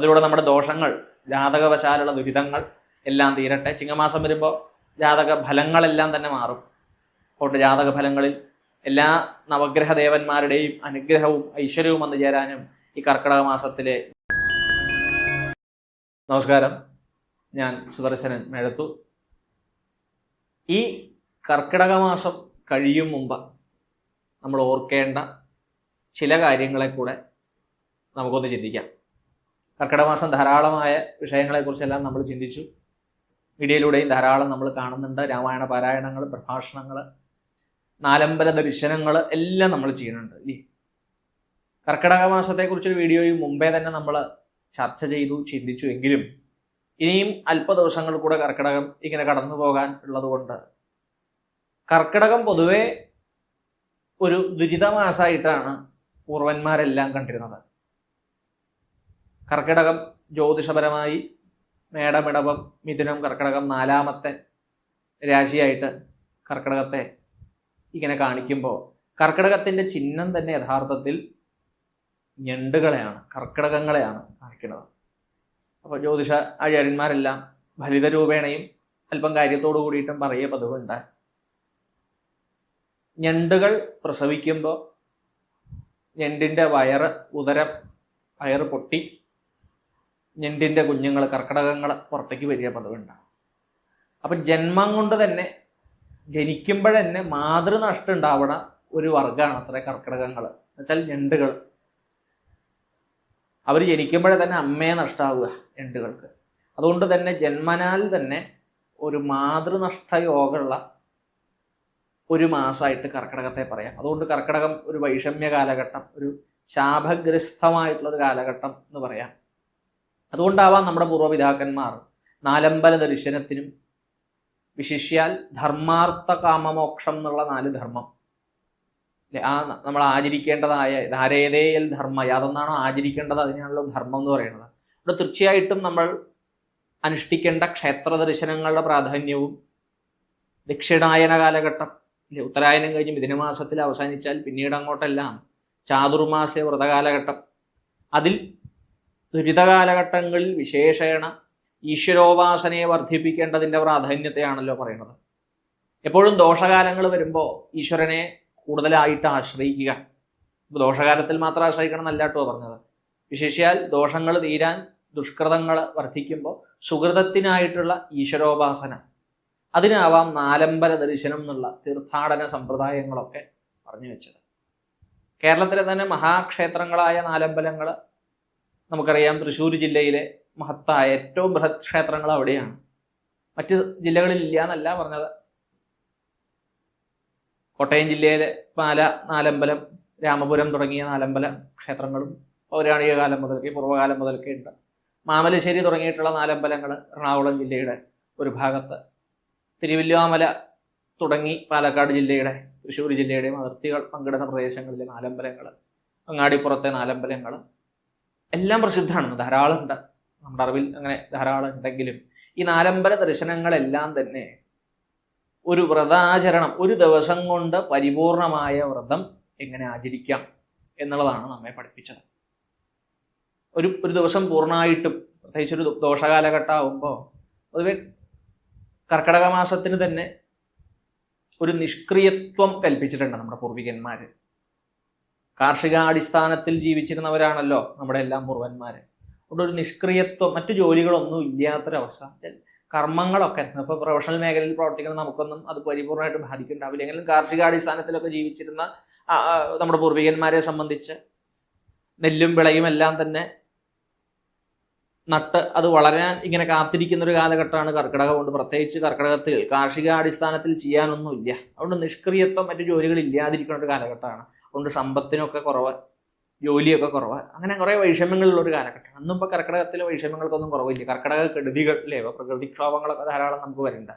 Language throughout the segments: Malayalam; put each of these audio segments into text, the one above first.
അതിലൂടെ നമ്മുടെ ദോഷങ്ങൾ, ജാതകവശാലുള്ള ദുരിതങ്ങൾ എല്ലാം തീരട്ടെ. ചിങ്ങമാസം വരുമ്പോൾ ജാതക ഫലങ്ങളെല്ലാം തന്നെ മാറും. അതുകൊണ്ട് ജാതക ഫലങ്ങളിൽ എല്ലാ നവഗ്രഹ ദേവന്മാരുടെയും അനുഗ്രഹവും ഐശ്വര്യവും വന്നു ചേരാനും ഈ കർക്കിടക മാസത്തിലെ. നമസ്കാരം, ഞാൻ സുദർശനൻ മേഴത്തു. ഈ കർക്കിടക മാസം കഴിയും മുമ്പ് നമ്മൾ ഓർക്കേണ്ട ചില കാര്യങ്ങളെ കൂടെ നമുക്കൊന്ന് ചിന്തിക്കാം. കർക്കിടക മാസം ധാരാളമായ വിഷയങ്ങളെക്കുറിച്ചെല്ലാം നമ്മൾ ചിന്തിച്ചു. മീഡിയയിലൂടെയും ധാരാളം നമ്മൾ കാണുന്നുണ്ട്. രാമായണ പാരായണങ്ങൾ, പ്രഭാഷണങ്ങൾ, നാലമ്പല ദർശനങ്ങൾ എല്ലാം നമ്മൾ ചെയ്യുന്നുണ്ട് ഇല്ലേ? കർക്കിടക മാസത്തെക്കുറിച്ചൊരു വീഡിയോയും മുമ്പേ തന്നെ നമ്മൾ ചർച്ച ചെയ്തു, ചിന്തിച്ചു. എങ്കിലും ഇനിയും അല്പ ദിവസങ്ങൾ കൂടെ കർക്കിടകം ഇങ്ങനെ കടന്നു പോകാൻ ഉള്ളത് കൊണ്ട് കർക്കിടകം പൊതുവെ ഒരു ദുരിതമാസമായിട്ടാണ് പൂർവന്മാരെല്ലാം കണ്ടിരുന്നത്. കർക്കിടകം ജ്യോതിഷപരമായി മേടമിടവം മിഥുനം കർക്കിടകം 4ാമത്തെ രാശിയായിട്ട് കർക്കിടകത്തെ ഇങ്ങനെ കാണിക്കുമ്പോൾ കർക്കിടകത്തിൻ്റെ ചിഹ്നം തന്നെ യഥാർത്ഥത്തിൽ ഞണ്ടുകളെയാണ്, കർക്കിടകങ്ങളെയാണ് കാണിക്കുന്നത്. അപ്പോൾ ജ്യോതിഷ ആചാര്യന്മാരെല്ലാം ഫലിത രൂപേണയും അല്പം കാര്യത്തോടു കൂടിയിട്ടും പറയേ പതിവുണ്ട്. ഞണ്ടുകൾ പ്രസവിക്കുമ്പോൾ ഞണ്ടിൻ്റെ വയറ് പൊട്ടി ഞണ്ടിൻ്റെ കുഞ്ഞുങ്ങൾ, കർക്കിടകങ്ങൾ പുറത്തേക്ക് വരിക പതിവുണ്ട്. അപ്പം ജന്മം കൊണ്ട് തന്നെ ജനിക്കുമ്പോഴന്നെ മാതൃനഷ്ടം ഉണ്ടാവണ ഒരു വർഗ്ഗമാണ് അത്ര കർക്കിടകങ്ങൾ. എന്നുവെച്ചാൽ ഞണ്ടുകൾ. അവർ ജനിക്കുമ്പോഴേ തന്നെ അമ്മയെ നഷ്ടമാവുക ഞണ്ടുകൾക്ക്. അതുകൊണ്ട് തന്നെ ജന്മനാൽ തന്നെ ഒരു മാതൃനഷ്ടയോഗമുള്ള ഒരു മാസമായിട്ട് കർക്കിടകത്തെ പറയാം. അതുകൊണ്ട് കർക്കിടകം ഒരു വൈഷമ്യ കാലഘട്ടം, ഒരു ശാപഗ്രസ്തമായിട്ടുള്ളൊരു കാലഘട്ടം എന്ന് പറയാം. അതുകൊണ്ടാവാം നമ്മുടെ പൂർവ്വപിതാക്കന്മാർ നാലമ്പല ദർശനത്തിനും വിശിഷ്യാൽ ധർമാർത്ഥ കാമമോക്ഷം എന്നുള്ള 4 ധർമ്മം നമ്മൾ ആചരിക്കേണ്ടതായ ധാരേതേയൽ ധർമ്മ, യാതൊന്നാണോ ആചരിക്കേണ്ടത് അതിനാണല്ലോ ധർമ്മം എന്ന് പറയുന്നത്. ഇവിടെ തീർച്ചയായിട്ടും നമ്മൾ അനുഷ്ഠിക്കേണ്ട ക്ഷേത്ര ദർശനങ്ങളുടെ പ്രാധാന്യവും ദക്ഷിണായന കാലഘട്ടം, ഉത്തരായനം കഴിഞ്ഞ് മിഥുനമാസത്തിൽ അവസാനിച്ചാൽ പിന്നീട് അങ്ങോട്ടെല്ലാം ചാതുർമാസ്യ വ്രതകാലഘട്ടം, അതിൽ ദുരിതകാലഘട്ടങ്ങളിൽ വിശേഷേണ ഈശ്വരോപാസനയെ വർദ്ധിപ്പിക്കേണ്ടതിൻ്റെ പ്രാധാന്യത്തെയാണല്ലോ പറയുന്നത്. എപ്പോഴും ദോഷകാലങ്ങൾ വരുമ്പോൾ ഈശ്വരനെ കൂടുതലായിട്ട് ആശ്രയിക്കുക. ഇപ്പോൾ ദോഷകാലത്തിൽ മാത്രം ആശ്രയിക്കണം എന്നല്ല കേട്ടോ പറഞ്ഞത്. വിശേഷിയാൽ ദോഷങ്ങൾ തീരാൻ, ദുഷ്കൃതങ്ങൾ വർദ്ധിക്കുമ്പോൾ സുഹൃതത്തിനായിട്ടുള്ള ഈശ്വരോപാസന, അതിനാവാം നാലമ്പല ദർശനം എന്നുള്ള തീർത്ഥാടന സമ്പ്രദായങ്ങളൊക്കെ പറഞ്ഞു വെച്ചത്. കേരളത്തിലെ തന്നെ മഹാക്ഷേത്രങ്ങളായ നാലമ്പലങ്ങൾ നമുക്കറിയാം. തൃശ്ശൂർ ജില്ലയിലെ മഹത്തായ ഏറ്റവും ബൃഹത് ക്ഷേത്രങ്ങൾ അവിടെയാണ്. മറ്റ് ജില്ലകളിൽ ഇല്ല എന്നല്ല പറഞ്ഞത്. കോട്ടയം ജില്ലയിലെ പാല നാലമ്പലം, രാമപുരം തുടങ്ങിയ നാലമ്പല ക്ഷേത്രങ്ങളും പൗരാണിക കാലം മുതൽക്കേ, പൂർവ്വകാലം മുതൽക്കേ ഉണ്ട്. മാമലശ്ശേരി തുടങ്ങിയിട്ടുള്ള നാലമ്പലങ്ങൾ എറണാകുളം ജില്ലയുടെ ഒരു ഭാഗത്ത്, തിരുവല്ലോമല തുടങ്ങി പാലക്കാട് ജില്ലയുടെ, തൃശ്ശൂർ ജില്ലയുടെയും അതിർത്തികൾ പങ്കിടുന്ന പ്രദേശങ്ങളിലെ നാലമ്പലങ്ങൾ, അങ്ങാടിപ്പുറത്തെ നാലമ്പലങ്ങൾ എല്ലാം പ്രസിദ്ധമാണ്. ധാരാളം ഉണ്ട്, നമ്മുടെ അറിവിൽ അങ്ങനെ ധാരാളം ഉണ്ടെങ്കിലും ഈ നാലമ്പല ദർശനങ്ങളെല്ലാം തന്നെ ഒരു വ്രതാചരണം, ഒരു ദിവസം കൊണ്ട് പരിപൂർണമായ വ്രതം എങ്ങനെ ആചരിക്കാം എന്നുള്ളതാണ് നമ്മെ പഠിപ്പിച്ചത്. ഒരു ദിവസം പൂർണ്ണമായിട്ടും, പ്രത്യേകിച്ചൊരു ദോഷകാലഘട്ടമാകുമ്പോൾ പൊതുവെ കർക്കിടക മാസത്തിന് തന്നെ ഒരു നിഷ്ക്രിയത്വം കൽപ്പിച്ചിട്ടുണ്ട് നമ്മുടെ പൂർവികന്മാർ. കാർഷികാടിസ്ഥാനത്തിൽ ജീവിച്ചിരുന്നവരാണല്ലോ നമ്മുടെ എല്ലാം പൂർവന്മാർ. അതുകൊണ്ട് ഒരു നിഷ്ക്രിയത്വം, മറ്റു ജോലികളൊന്നും ഇല്ലാത്തൊരവസ്ഥ. കർമ്മങ്ങളൊക്കെ ഇപ്പോൾ പ്രൊഫഷണൽ മേഖലയിൽ പ്രവർത്തിക്കുന്ന നമുക്കൊന്നും അത് പരിപൂർണമായിട്ട് ബാധിക്കുന്നുണ്ടാവില്ല. എങ്കിലും കാർഷികാടിസ്ഥാനത്തിലൊക്കെ ജീവിച്ചിരുന്ന നമ്മുടെ പൂർവികന്മാരെ സംബന്ധിച്ച് നെല്ലും വിളയും എല്ലാം തന്നെ നട്ട് അത് വളരാൻ ഇങ്ങനെ കാത്തിരിക്കുന്ന ഒരു കാലഘട്ടമാണ് കർക്കിടകം. കൊണ്ട് പ്രത്യേകിച്ച് കർക്കിടകത്തിൽ കാർഷികാടിസ്ഥാനത്തിൽ ചെയ്യാനൊന്നുമില്ല. അതുകൊണ്ട് നിഷ്ക്രിയത്വം, മറ്റു ജോലികൾ ഇല്ലാതിരിക്കുന്ന ഒരു കാലഘട്ടമാണ്. അതുകൊണ്ട് സമ്പത്തിനൊക്കെ കുറവ്, ജോലിയൊക്കെ കുറവ്, അങ്ങനെ കുറേ വൈഷമ്യങ്ങളുള്ളൊരു കാലഘട്ടമാണ്. അന്നും ഇപ്പോൾ കർക്കിടകത്തിലെ വൈഷമ്യങ്ങൾക്കൊന്നും കുറവില്ല. കർക്കിടക കെടുതികൾ അല്ലേ, പ്രകൃതിക്ഷോഭങ്ങളൊക്കെ ധാരാളം നമുക്ക് വരുന്നുണ്ട്.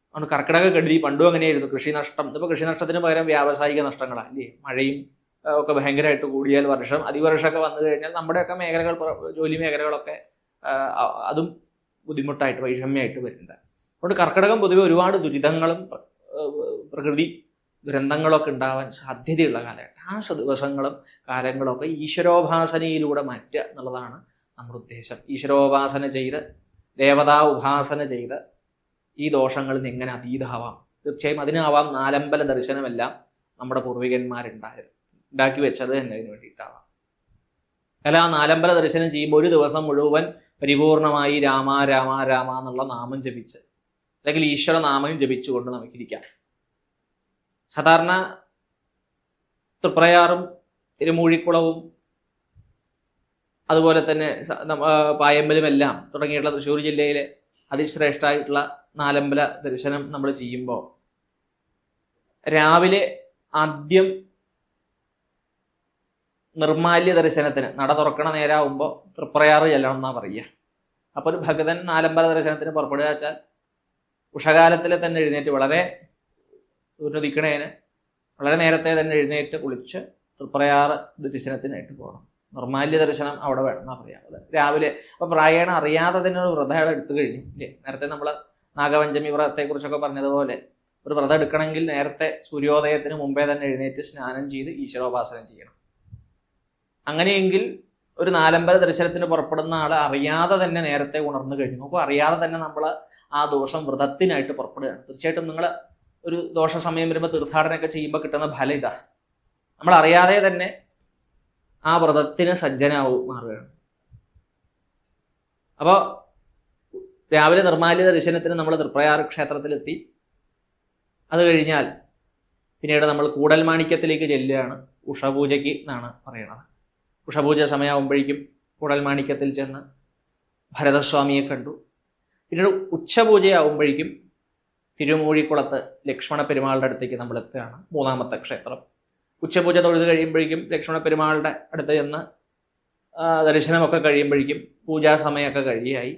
അതുകൊണ്ട് കർക്കിടക കെടുതി പണ്ടും അങ്ങനെയായിരുന്നു. കൃഷിനഷ്ടം, ഇപ്പോൾ കൃഷിനഷ്ടത്തിന് പകരം വ്യാവസായിക നഷ്ടങ്ങളാണ് അല്ലേ. മഴയും ഒക്കെ ഭയങ്കരമായിട്ട് കൂടിയാൽ, അതിവർഷമൊക്കെ വന്നു കഴിഞ്ഞാൽ നമ്മുടെയൊക്കെ മേഖലകൾ, ജോലി മേഖലകളൊക്കെ അതും ബുദ്ധിമുട്ടായിട്ട്, വൈഷമ്യമായിട്ട് വരുന്നുണ്ട്. അതുകൊണ്ട് കർക്കിടകം പൊതുവെ ഒരുപാട് ദുരിതങ്ങളും പ്രകൃതി ദുരന്തങ്ങളൊക്കെ ഉണ്ടാവാൻ സാധ്യതയുള്ള കാലഘട്ടം. ആ ദിവസങ്ങളും കാലങ്ങളൊക്കെ ഈശ്വരോപാസനയിലൂടെ മാറ്റുക എന്നുള്ളതാണ് നമ്മുടെ ഉദ്ദേശം. ഈശ്വരോപാസന ചെയ്ത് ദേവതാ ഉപാസന ചെയ്ത് ഈ ദോഷങ്ങളിൽ നിന്ന് എങ്ങനെ അതീതമാവാം. തീർച്ചയായും അതിനാവാം നാലമ്പല ദർശനമെല്ലാം നമ്മുടെ ഉണ്ടാക്കി വെച്ചത് തന്നെ അതിന് വേണ്ടിയിട്ടാവാം. അല്ല, ആ നാലമ്പല ദർശനം ചെയ്യുമ്പോൾ ഒരു ദിവസം മുഴുവൻ പരിപൂർണമായി രാമ രാമ രാമ എന്നുള്ള നാമം ജപിച്ച് അല്ലെങ്കിൽ ഈശ്വര നാമം ജപിച്ചുകൊണ്ട് നമുക്കിരിക്കാം. സാധാരണ തൃപ്രയാറും തിരുമൂഴിക്കുളവും അതുപോലെ തന്നെ പായമ്പലുമെല്ലാം തുടങ്ങിയിട്ടുള്ള തൃശ്ശൂർ ജില്ലയിലെ അതിശ്രേഷ്ഠമായിട്ടുള്ള നാലമ്പല ദർശനം നമ്മൾ ചെയ്യുമ്പോൾ രാവിലെ ആദ്യം നിർമാല്യ ദർശനത്തിന് നട തുറക്കണ നേരമാകുമ്പോൾ തൃപ്രയാറ് ചെല്ലണം എന്നാ പറയുക. അപ്പോൾ ഒരു ഭക്തൻ നാലമ്പല ദർശനത്തിന് പുറപ്പെടുക വെച്ചാൽ ഉഷകാലത്തിലെ തന്നെ എഴുന്നേറ്റ് വളരെ ഉന്നതിക്കണേന് വളരെ നേരത്തെ തന്നെ എഴുന്നേറ്റ് കുളിച്ച് തൃപ്രയാറ് ദർശനത്തിനായിട്ട് പോകണം. നിർമാല്യ ദർശനം അവിടെ വേണം എന്നാ പറയാം. രാവിലെ അപ്പൊ പ്രായണ അറിയാതെ തന്നെ ഒരു വ്രതം എടുത്തു കഴിഞ്ഞു ഇല്ലേ. നേരത്തെ നമ്മൾ നാഗപഞ്ചമി വ്രതത്തെക്കുറിച്ചൊക്കെ പറഞ്ഞതുപോലെ ഒരു വ്രതം എടുക്കണമെങ്കിൽ നേരത്തെ സൂര്യോദയത്തിന് മുമ്പേ തന്നെ എഴുന്നേറ്റ് സ്നാനം ചെയ്ത് ഈശ്വരോപാസനം ചെയ്യണം. അങ്ങനെയെങ്കിൽ ഒരു നാലമ്പല ദർശനത്തിന് പുറപ്പെടുന്ന ആൾ അറിയാതെ തന്നെ നേരത്തെ ഉണർന്നു കഴിഞ്ഞു. അപ്പോൾ അറിയാതെ തന്നെ നമ്മൾ ആ ദോഷം വ്രതത്തിനായിട്ട് പുറപ്പെടുകയാണ്. തീർച്ചയായിട്ടും നിങ്ങൾ ഒരു ദോഷ സമയം വരുമ്പോൾ തീർത്ഥാടനമൊക്കെ ചെയ്യുമ്പോൾ കിട്ടുന്ന ഫലം ഇതാ, നമ്മൾ അറിയാതെ തന്നെ ആ വ്രതത്തിന് സജ്ജനാവും മാറുകയാണ്. അപ്പോൾ രാവിലെ നിർമാല്യ ദർശനത്തിന് നമ്മൾ തൃപ്രയാർ ക്ഷേത്രത്തിലെത്തി. അത് കഴിഞ്ഞാൽ പിന്നീട് നമ്മൾ കൂടൽമാണിക്യത്തിലേക്ക് ചെല്ലുകയാണ്. ഉഷപൂജയ്ക്ക് എന്നാണ് പറയണത്. ഉഷപൂജ സമയമാകുമ്പോഴേക്കും കൂടൽമാണിക്യത്തിൽ ചെന്ന് ഭരതസ്വാമിയെ കണ്ടു. പിന്നീട് ഉച്ചപൂജയാകുമ്പോഴേക്കും തിരുമൂഴിക്കുളത്ത് ലക്ഷ്മണ പെരുമാളുടെ അടുത്തേക്ക് നമ്മൾ എത്തുകയാണ്. മൂന്നാമത്തെ ക്ഷേത്രം. ഉച്ചപൂജ തൊഴുത് കഴിയുമ്പോഴേക്കും ലക്ഷ്മണ പെരുമാളുടെ അടുത്ത് ചെന്ന് ദർശനമൊക്കെ കഴിയുമ്പോഴേക്കും പൂജാസമയമൊക്കെ കഴിയായി.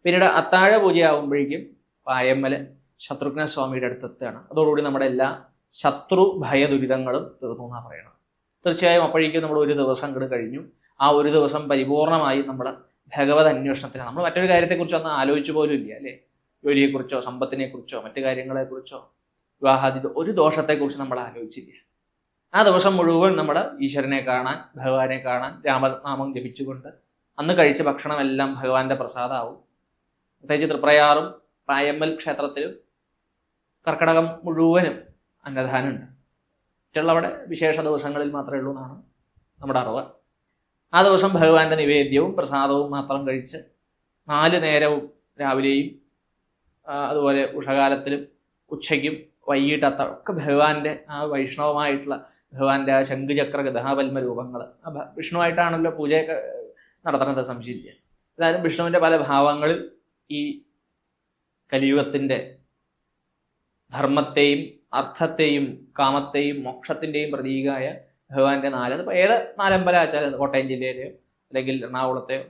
പിന്നീട് അത്താഴ പൂജയാകുമ്പോഴേക്കും പായമ്മൽ ശത്രുഘ്ന സ്വാമിയുടെ അടുത്തെത്തുകയാണ്. അതോടുകൂടി നമ്മുടെ എല്ലാ ശത്രു ഭയ ദുരിതങ്ങളും തീർന്നു എന്നാണ് പറയണത്. തീർച്ചയായും അപ്പോഴേക്കും നമ്മൾ ഒരു ദിവസം അങ്ങോട്ട് കഴിഞ്ഞു. ആ ഒരു ദിവസം പരിപൂർണമായി നമ്മൾ ഭഗവത് അന്വേഷണത്തിലാണ്. നമ്മൾ മറ്റൊരു കാര്യത്തെക്കുറിച്ചോ ഒന്നും ആലോചിച്ചു പോലും ഇല്ല അല്ലേ. ജോലിയെക്കുറിച്ചോ സമ്പത്തിനെക്കുറിച്ചോ മറ്റു കാര്യങ്ങളെക്കുറിച്ചോ വിവാഹാദി ഒരു ദോഷത്തെക്കുറിച്ച് നമ്മൾ ആലോചിച്ചില്ല. ആ ദിവസം മുഴുവൻ നമ്മൾ ഈശ്വരനെ കാണാൻ ഭഗവാനെ കാണാൻ രാമനാമം ജപിച്ചുകൊണ്ട് അന്ന് കഴിച്ച ഭക്ഷണമെല്ലാം ഭഗവാന്റെ പ്രസാദമാവും. പ്രത്യേകിച്ച് തൃപ്രയാറും പായമ്മൽ ക്ഷേത്രത്തിലും കർക്കിടകം മുഴുവനും അന്നദാനമുണ്ട്. മറ്റുള്ളവിടെ വിശേഷ ദിവസങ്ങളിൽ മാത്രമേ ഉള്ളൂ എന്നാണ് നമ്മുടെ അറിവ്. ആ ദിവസം ഭഗവാന്റെ നിവേദ്യവും പ്രസാദവും മാത്രം കഴിച്ച് 4 നേരവും രാവിലെയും അതുപോലെ ഉഷകാലത്തിലും ഉച്ചയ്ക്കും വൈകിട്ടത്ത ഒക്കെ ഭഗവാന്റെ ആ വൈഷ്ണവമായിട്ടുള്ള ഭഗവാന്റെ ആ ശംഖുചക്ര ഗദാപത്മ രൂപങ്ങൾ വിഷ്ണുവായിട്ടാണല്ലോ പൂജയൊക്കെ നടത്തുന്നത്, സംശയിക്കുക. ഏതായാലും വിഷ്ണുവിൻ്റെ പല ഭാവങ്ങളിൽ ഈ കലിയുഗത്തിൻ്റെ ധർമ്മത്തെയും അർത്ഥത്തെയും കാമത്തെയും മോക്ഷത്തിൻ്റെയും പ്രതീകമായ ഭഗവാന്റെ 4, അതിപ്പോൾ ഏത് നാലമ്പലം വെച്ചാൽ കോട്ടയം ജില്ലയിലെയോ അല്ലെങ്കിൽ എറണാകുളത്തെയോ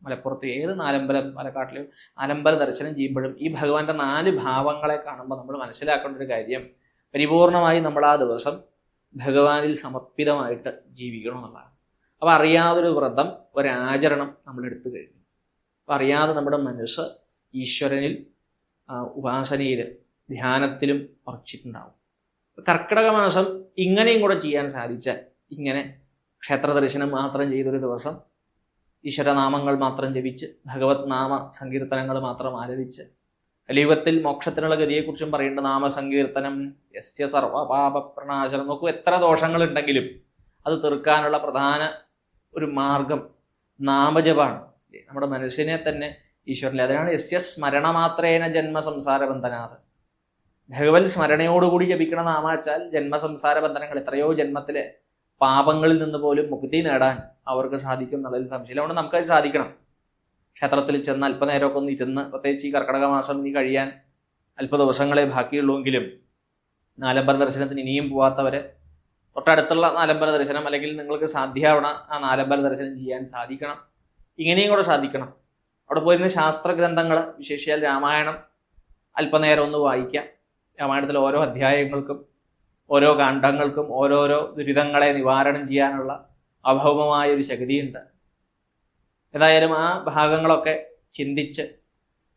മലപ്പുറത്തെയോ ഏത് നാലമ്പലം പാലക്കാട്ടിലെയോ നാലമ്പല ദർശനം ചെയ്യുമ്പോഴും ഈ ഭഗവാന്റെ 4 ഭാവങ്ങളെ കാണുമ്പോൾ നമ്മൾ മനസ്സിലാക്കേണ്ട ഒരു കാര്യം പരിപൂർണമായി നമ്മൾ ആ ദിവസം ഭഗവാനിൽ സമർപ്പിതമായിട്ട് ജീവിക്കണം എന്നുള്ളതാണ്. അപ്പോൾ അറിയാതൊരു വ്രതം ഒരാചരണം നമ്മൾ എടുത്തു കഴിഞ്ഞു. അപ്പോൾ അറിയാതെ നമ്മുടെ മനസ്സ് ഈശ്വരനിൽ ഉപാസനയിൽ ധ്യാനത്തിലും ഉറച്ചിട്ടുണ്ടാവും. കർക്കിടക മാസം ഇങ്ങനെയും കൂടെ ചെയ്യാൻ സാധിച്ചാൽ, ഇങ്ങനെ ക്ഷേത്ര ദർശനം മാത്രം ചെയ്തൊരു ദിവസം ഈശ്വരനാമങ്ങൾ മാത്രം ജപിച്ച് ഭഗവത് നാമ സങ്കീർത്തനങ്ങൾ മാത്രം ആലപിച്ച് കലിയുഗത്തിൽ മോക്ഷത്തിനുള്ള ഗതിയെക്കുറിച്ചും പറയേണ്ട നാമസങ്കീർത്തനം യസ്യ സർവപാപപ്രണാശനം. നോക്കൂ, എത്ര ദോഷങ്ങളുണ്ടെങ്കിലും അത് തീർക്കാനുള്ള പ്രധാന ഒരു മാർഗം നാമജപാണ്. നമ്മുടെ മനസ്സിനെ തന്നെ ഈശ്വരനിൽ, അതിനാണ് യസ്യ സ്മരണമാത്രേന ജന്മസംസാര ബന്ധനാഥ്. ഭഗവത് സ്മരണയോടുകൂടി ജപിക്കണ നാമാച്ചാൽ ജന്മസംസാര ബന്ധനങ്ങൾ എത്രയോ ജന്മത്തിലെ പാപങ്ങളിൽ നിന്ന് പോലും മുക്തി നേടാൻ അവർക്ക് സാധിക്കും എന്നുള്ളതിൽ സംശയമില്ല. അതുകൊണ്ട് നമുക്കത് സാധിക്കണം. ക്ഷേത്രത്തിൽ ചെന്ന് അല്പനേരമൊക്കെ ഒന്ന് ഇരുന്ന്, പ്രത്യേകിച്ച് ഈ കർക്കിടക മാസം ഇനി കഴിയാൻ അല്പ ദിവസങ്ങളെ ബാക്കിയുള്ളൂവെങ്കിലും നാലമ്പല ദർശനത്തിന് ഇനിയും പോവാത്തവരെ തൊട്ടടുത്തുള്ള നാലമ്പല ദർശനം അല്ലെങ്കിൽ നിങ്ങൾക്ക് സാധ്യമാവണ ആ നാലമ്പല ദർശനം ചെയ്യാൻ സാധിക്കണം. ഇങ്ങനെയും കൂടെ സാധിക്കണം. അവിടെ പോയിരുന്ന ശാസ്ത്രഗ്രന്ഥങ്ങൾ, വിശേഷിച്ചാൽ രാമായണം അല്പനേരം ഒന്ന് വായിക്കാം. രാമായണത്തിലെ ഓരോ അധ്യായങ്ങൾക്കും ഓരോ കാണ്ഡങ്ങൾക്കും ഓരോരോ ദുരിതങ്ങളെ നിവാരണം ചെയ്യാനുള്ള അഭൗമമായ ഒരു ശക്തിയുണ്ട്. ഏതായാലും ആ ഭാഗങ്ങളൊക്കെ ചിന്തിച്ച്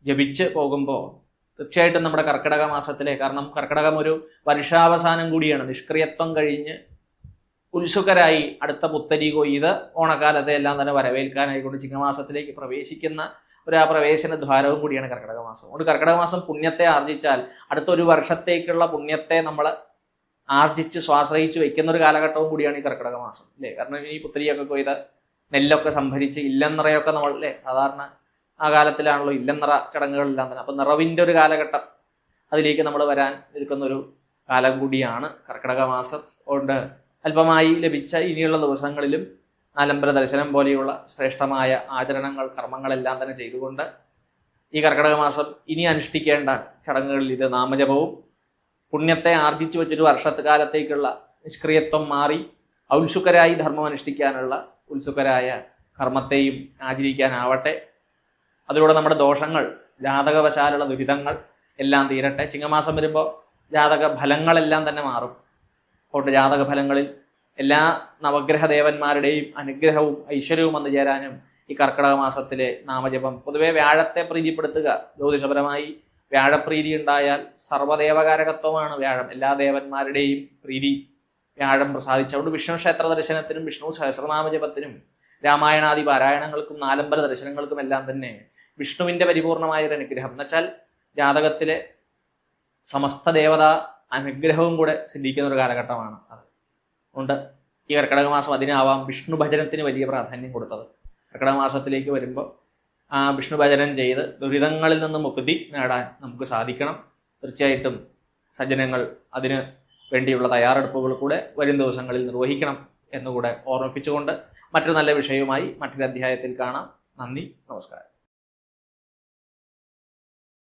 ജപിച്ച് പോകുമ്പോൾ തീർച്ചയായിട്ടും നമ്മുടെ കർക്കിടക മാസത്തിലെ, കാരണം കർക്കിടകം ഒരു വർഷാവസാനം കൂടിയാണ്, നിഷ്ക്രിയത്വം കഴിഞ്ഞ് ഉത്സുകരായി അടുത്ത പുത്തരി കൊയ്ത് ഓണക്കാലത്തെ എല്ലാം തന്നെ വരവേൽക്കാനായിക്കൊണ്ട് ചിങ്ങമാസത്തിലേക്ക് പ്രവേശിക്കുന്ന ആ പ്രവേശന ദ്വാരവും കൂടിയാണ് കർക്കിടക മാസം. അതുകൊണ്ട് കർക്കിടക മാസം പുണ്യത്തെ ആർജിച്ചാൽ അടുത്ത ഒരു വർഷത്തേക്കുള്ള പുണ്യത്തെ നമ്മൾ ആർജിച്ച് സ്വാശ്രയിച്ച് വെക്കുന്ന ഒരു കാലഘട്ടവും കൂടിയാണ് ഈ കർക്കിടക മാസം അല്ലേ. കാരണം ഈ പുത്തരിയൊക്കെ കൊയ്ത് നെല്ലൊക്കെ സംഭരിച്ച് ഇല്ലനിറയൊക്കെ നമ്മൾ അല്ലേ സാധാരണ ആ കാലത്തിലാണല്ലോ ഇല്ലനിറ ചടങ്ങുകളെല്ലാം തന്നെ. അപ്പം നിറവിൻ്റെ ഒരു കാലഘട്ടം അതിലേക്ക് നമ്മൾ വരാൻ നിൽക്കുന്നൊരു കാലം കൂടിയാണ് കർക്കിടക മാസം. അതുകൊണ്ട് അല്പമായി ലഭിച്ച ഇനിയുള്ള ദിവസങ്ങളിലും നാലമ്പല ദർശനം പോലെയുള്ള ശ്രേഷ്ഠമായ ആചരണങ്ങൾ കർമ്മങ്ങളെല്ലാം തന്നെ ചെയ്തുകൊണ്ട് ഈ കർക്കിടക മാസം ഇനി അനുഷ്ഠിക്കേണ്ട ചടങ്ങുകളിൽ ഇത് നാമജപവും പുണ്യത്തെ ആർജിച്ചു വെച്ചൊരു വർഷക്കാലത്തേക്കുള്ള നിഷ്ക്രിയത്വം മാറി ഔത്സുകരായി ധർമ്മം അനുഷ്ഠിക്കാനുള്ള ഉത്സുകരായ കർമ്മത്തെയും ആചരിക്കാനാവട്ടെ. അതിലൂടെ നമ്മുടെ ദോഷങ്ങൾ ജാതകവശാലുള്ള ദുരിതങ്ങൾ എല്ലാം തീരട്ടെ. ചിങ്ങമാസം വരുമ്പോൾ ജാതക ഫലങ്ങളെല്ലാം തന്നെ മാറും. അതുകൊണ്ട് ജാതക ഫലങ്ങളിൽ എല്ലാ നവഗ്രഹ ദേവന്മാരുടെയും അനുഗ്രഹവും ഐശ്വര്യവും വന്നു ചേരാനും ഈ കർക്കിടക മാസത്തിലെ നാമജപം പൊതുവെ വ്യാഴത്തെ പ്രീതിപ്പെടുത്തുക. ജ്യോതിഷപരമായി വ്യാഴപ്രീതി ഉണ്ടായാൽ സർവ്വദേവകാരകത്വമാണ് വ്യാഴം. എല്ലാ ദേവന്മാരുടെയും പ്രീതി വ്യാഴം പ്രസാദിച്ചുകൊണ്ട് വിഷ്ണു ക്ഷേത്ര ദർശനത്തിനും വിഷ്ണു സഹസ്രനാമജപത്തിനും രാമായണാദി പാരായണങ്ങൾക്കും നാലമ്പല ദർശനങ്ങൾക്കും എല്ലാം തന്നെ വിഷ്ണുവിൻ്റെ പരിപൂർണമായ ഒരു അനുഗ്രഹം എന്നുവെച്ചാൽ ജാതകത്തിലെ സമസ്ത ദേവതാ അനുഗ്രഹവും കൂടെ സിദ്ധിക്കുന്ന ഒരു കാലഘട്ടമാണ് അത്. അതുകൊണ്ട് ഈ കർക്കിടക മാസം അതിനാവാം വിഷ്ണു ഭജനത്തിന് വലിയ പ്രാധാന്യം കൊടുത്തത്. കർക്കിടക മാസത്തിലേക്ക് വരുമ്പോൾ ആ വിഷ്ണു ഭജനം ചെയ്ത് ദുരിതങ്ങളിൽ നിന്ന് മുക്തി നേടാൻ നമുക്ക് സാധിക്കണം. തീർച്ചയായിട്ടും സജ്ജനങ്ങൾ അതിന് വേണ്ടിയുള്ള തയ്യാറെടുപ്പുകൾ കൂടെ വരും ദിവസങ്ങളിൽ നിർവഹിക്കണം എന്നുകൂടെ ഓർമ്മിപ്പിച്ചുകൊണ്ട് മറ്റൊരു നല്ല വിഷയവുമായി മറ്റൊരു അധ്യായത്തിൽ കാണാം. നന്ദി, നമസ്കാരം.